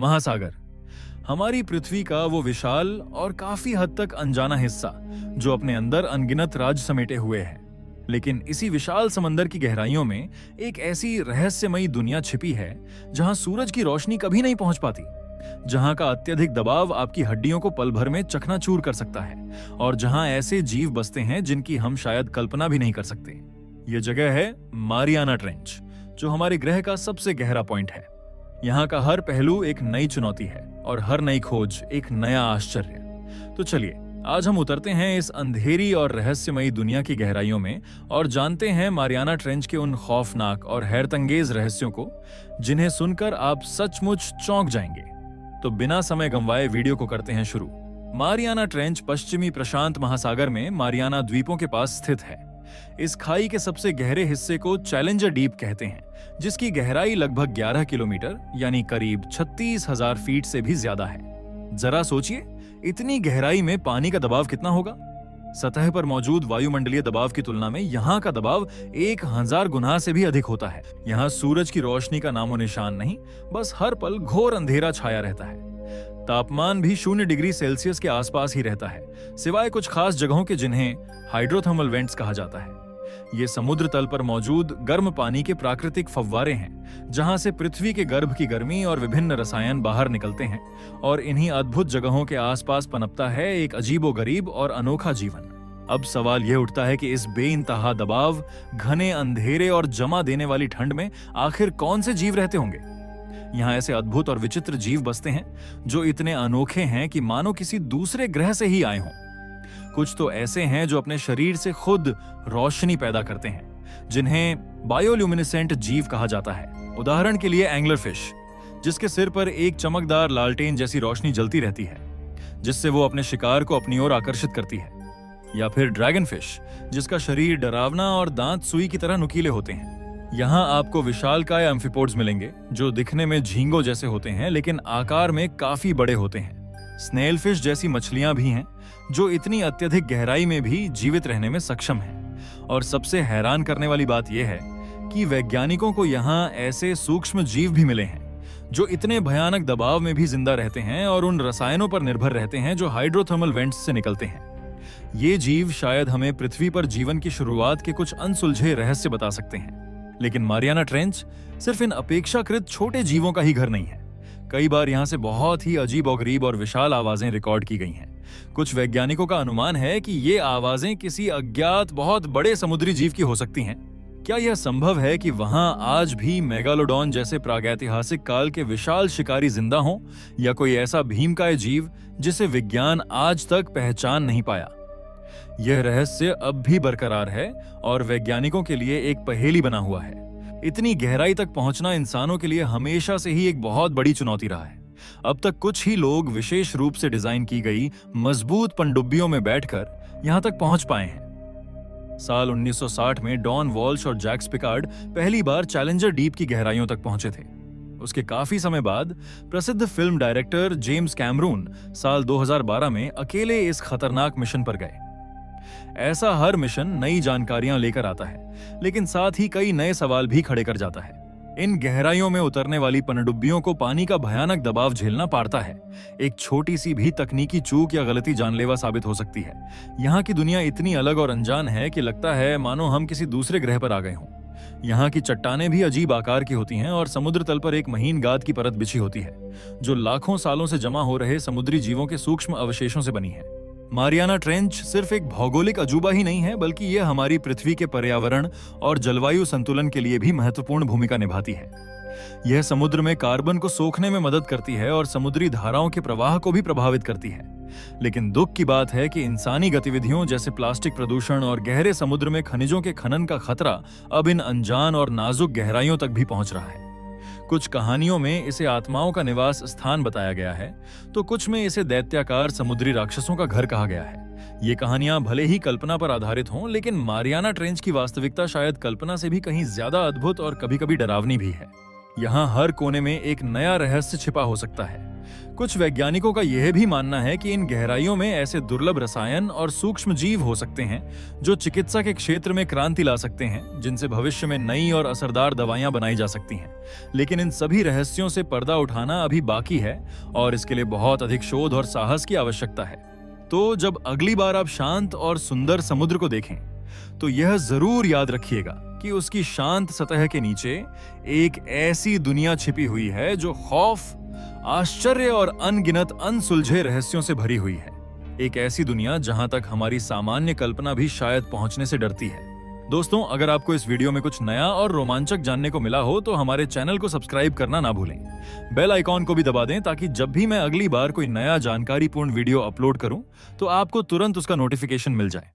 महासागर हमारी पृथ्वी का वो विशाल और काफी हद तक अनजाना हिस्सा जो अपने अंदर अनगिनत राज समेटे हुए है। लेकिन इसी विशाल समंदर की गहराइयों में एक ऐसी रहस्यमयी दुनिया छिपी है जहां सूरज की रोशनी कभी नहीं पहुंच पाती, जहां का अत्यधिक दबाव आपकी हड्डियों को पल भर में चकनाचूर कर सकता है और जहां ऐसे जीव बसते हैं जिनकी हम शायद कल्पना भी नहीं कर सकते। ये जगह है मारियाना ट्रेंच, जो हमारे ग्रह का सबसे गहरा पॉइंट है। यहाँ का हर पहलू एक नई चुनौती है और हर नई खोज एक नया आश्चर्य। तो चलिए आज हम उतरते हैं इस अंधेरी और रहस्यमयी दुनिया की गहराइयों में और जानते हैं मारियाना ट्रेंच के उन खौफनाक और हैरतंगेज रहस्यों को जिन्हें सुनकर आप सचमुच चौंक जाएंगे। तो बिना समय गंवाए वीडियो को करते हैं शुरू। मारियाना ट्रेंच पश्चिमी प्रशांत महासागर में मारियाना द्वीपों के पास स्थित है। इस खाई के सबसे गहरे हिस्से को चैलेंजर डीप कहते हैं, जिसकी गहराई लगभग 11 किलोमीटर यानी करीब 36,000 फीट से भी ज्यादा है। जरा सोचिए, इतनी गहराई में पानी का दबाव कितना होगा। सतह पर मौजूद वायुमंडलीय दबाव की तुलना में यहाँ का दबाव 1000 गुना से भी अधिक होता है। यहाँ सूरज की रोशनी का नामो निशान नहीं, बस हर पल घोर अंधेरा छाया रहता है। तापमान भी 0 डिग्री सेल्सियस के आसपास ही रहता है, सिवाय कुछ खास जगहों के जिन्हें हाइड्रोथर्मल वेंट्स कहा जाता है। ये समुद्र तल पर मौजूद गर्म पानी के प्राकृतिक फव्वारे हैं, जहां से पृथ्वी के गर्भ की गर्मी और विभिन्न रसायन बाहर निकलते हैं और इन्हीं अद्भुत जगहों के आसपास पनपता है एक अजीबोगरीब और अनोखा जीवन। अब सवाल यह उठता है कि इस बेइंतहा दबाव, घने अंधेरे और जमा देने वाली ठंड में आखिर कौन से जीव रहते होंगे। यहाँ ऐसे अद्भुत और विचित्र जीव बसते हैं जो इतने अनोखे हैं कि मानो किसी दूसरे ग्रह से ही आए हों। कुछ तो ऐसे हैं जो अपने शरीर से खुद रोशनी पैदा करते हैं, जिन्हें बायोल्यूमिनेसेंट जीव कहा जाता है। उदाहरण के लिए एंगलर फिश, जिसके सिर पर एक चमकदार लालटेन जैसी रोशनी जलती रहती है, जिससे वो अपने शिकार को अपनी ओर आकर्षित करती है। या फिर ड्रैगन फिश, जिसका शरीर डरावना और दांत सुई की तरह नुकीले होते हैं। यहाँ आपको विशालकाय एम्फिपोड्स मिलेंगे जो दिखने में झींगों जैसे होते हैं लेकिन आकार में काफी बड़े होते हैं। स्नेल फिश जैसी मछलियां भी हैं जो इतनी अत्यधिक गहराई में भी जीवित रहने में सक्षम हैं। और सबसे हैरान करने वाली बात यह है कि वैज्ञानिकों को यहाँ ऐसे सूक्ष्म जीव भी मिले हैं जो इतने भयानक दबाव में भी जिंदा रहते हैं और उन रसायनों पर निर्भर रहते हैं जो हाइड्रोथर्मल वेंट्स से निकलते हैं। ये जीव शायद हमें पृथ्वी पर जीवन की शुरुआत के कुछ अनसुलझे रहस्य बता सकते हैं। लेकिन मारियाना ट्रेंच सिर्फ इन अपेक्षाकृत छोटे जीवों का ही घर नहीं है। कई बार यहाँ से बहुत ही अजीबोगरीब और विशाल आवाजें रिकॉर्ड की गई हैं। कुछ वैज्ञानिकों का अनुमान है कि ये आवाजें किसी अज्ञात बहुत बड़े समुद्री जीव की हो सकती हैं। क्या यह संभव है कि वहां आज भी मेगालोडॉन जैसे प्रागैतिहासिक काल के विशाल शिकारी जिंदा हों, या कोई ऐसा भीमकाय जीव जिसे विज्ञान आज तक पहचान नहीं पाया। यह रहस्य अब भी बरकरार है और वैज्ञानिकों के लिए एक पहेली बना हुआ है। इतनी गहराई तक पहुंचना इंसानों के लिए हमेशा से ही एक बहुत बड़ी चुनौती रहा है। अब तक कुछ ही लोग विशेष रूप से डिजाइन की गई मजबूत पनडुब्बियों में बैठकर यहां तक पहुंच पाए हैं। साल 1960 में डॉन वॉल्श और जैक्स पिकार्ड पहली बार चैलेंजर डीप की गहराइयों तक पहुंचे थे। उसके काफी समय बाद प्रसिद्ध फिल्म डायरेक्टर जेम्स कैमरून साल 2012 में अकेले इस खतरनाक मिशन पर गए। ऐसा हर मिशन नई जानकारियां लेकर आता है, लेकिन साथ ही कई नए सवाल भी खड़े कर जाता है। इन गहराइयों में उतरने वाली पनडुब्बियों को पानी का भयानक दबाव झेलना पड़ता है। एक छोटी सी भी तकनीकी चूक या गलती जानलेवा साबित हो सकती है। यहाँ की दुनिया इतनी अलग और अनजान है कि लगता है मानो हम किसी दूसरे ग्रह पर आ गए हों। यहाँ की चट्टानें भी अजीब आकार की होती हैं और समुद्र तल पर एक महीन गाद की परत बिछी होती है, जो लाखों सालों से जमा हो रहे समुद्री जीवों के सूक्ष्म अवशेषों से बनी है। मारियाना ट्रेंच सिर्फ एक भौगोलिक अजूबा ही नहीं है, बल्कि यह हमारी पृथ्वी के पर्यावरण और जलवायु संतुलन के लिए भी महत्वपूर्ण भूमिका निभाती है। यह समुद्र में कार्बन को सोखने में मदद करती है और समुद्री धाराओं के प्रवाह को भी प्रभावित करती है। लेकिन दुख की बात है कि इंसानी गतिविधियों जैसे प्लास्टिक प्रदूषण और गहरे समुद्र में खनिजों के खनन का खतरा अब इन अनजान और नाजुक गहराइयों तक भी पहुंच रहा है। कुछ कहानियों में इसे आत्माओं का निवास स्थान बताया गया है, तो कुछ में इसे दैत्याकार समुद्री राक्षसों का घर कहा गया है। ये कहानियां भले ही कल्पना पर आधारित हों, लेकिन मारियाना ट्रेंच की वास्तविकता शायद कल्पना से भी कहीं ज्यादा अद्भुत और कभी-कभी डरावनी भी है। यहाँ हर कोने में एक नया रहस्य छिपा हो सकता है, कुछ वैज्ञानिकों का यह भी मानना है कि इन गहराइयों में ऐसे दुर्लभ रसायन और सूक्ष्म जीव हो सकते हैं जो चिकित्सा के क्षेत्र में क्रांति ला सकते हैं, जिनसे भविष्य में नई और असरदार दवाइयां बनाई जा सकती हैं। लेकिन इन सभी रहस्यों से पर्दा उठाना अभी बाकी है और इसके लिए बहुत अधिक शोध और साहस की आवश्यकता है। तो जब अगली बार आप शांत और सुंदर समुद्र को देखें, तो यह जरूर याद रखिएगा कि उसकी शांत सतह के नीचे एक ऐसी दुनिया छिपी हुई है जो खौफ, आश्चर्य और अनगिनत अनसुलझे रहस्यों से भरी हुई है। एक ऐसी दुनिया जहां तक हमारी सामान्य कल्पना भी शायद पहुंचने से डरती है। दोस्तों, अगर आपको इस वीडियो में कुछ नया और रोमांचक जानने को मिला हो तो हमारे चैनल को सब्सक्राइब करना ना भूलें। बेल आइकॉन को भी दबा दें ताकि जब भी मैं अगली बार कोई नया जानकारीपूर्ण वीडियो अपलोड करूं तो आपको तुरंत उसका नोटिफिकेशन मिल जाए।